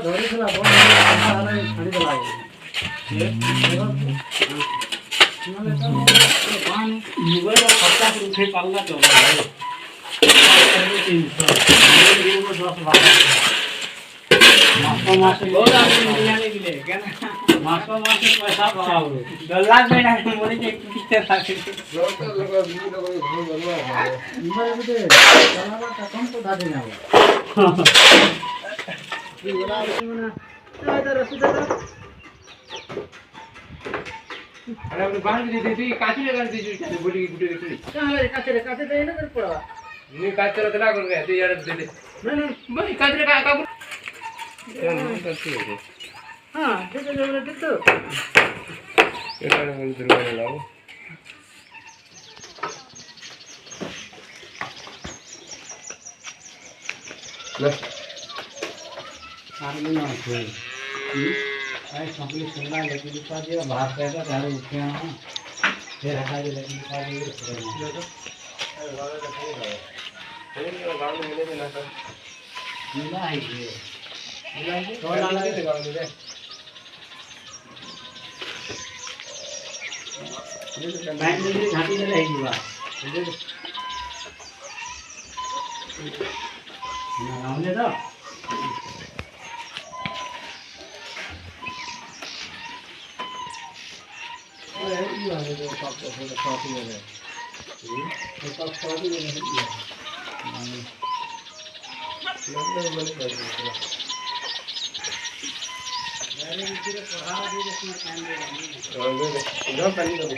ଧରିଥିଲା ବଡ଼ ହେଲା ଛାଡ଼ିଦେଲା ମୋବାଇଲ ଖର୍ଚ୍ଚା ଉଠେଇ ପାରିଲା ତ ମାସ ପଇସା ପାଉ ଡଲା ବେଣା ମୋରି ଯେ କିତେ থাকে ଲୋକ ବିବି ଲୋକ ଘର ବନवा ନିମର ଗୋଟେ ଚଲାବାଟା କମ ତ ଦାଦି ନା କି ଗଲା ମାନେ ତ ରସିଦ अरे अपने बाहर दे दी काची लगा दी जो बोली गुटे देखली कहां रे काचे दे ना कर पड़ा नी काची रखला कर गया दे यार दे दे नहीं भाई काची का का नहीं करती है हां दे दे तो ये वाला बोल दरवाजा लाओ ले आर्मी ना कोई आई कंप्लीट सुनना लेकिन इसका जो बाहर पैसा दारू उठे हैं फिर हटा दे लेकिन इसका जो अरे वाला का नहीं है ये गांव में मिले ना सर मिला है ये मिला है तो डाला दे गांव में बैंक में भी घाटी में रहेगी बात ना हमने तो ये वाले जो पाप को कॉपी है ये सब कॉपी है मतलब मन कर दे मैंने भी पूरे पढ़ा दिए इसमें टाइम दे दे दे पानी दे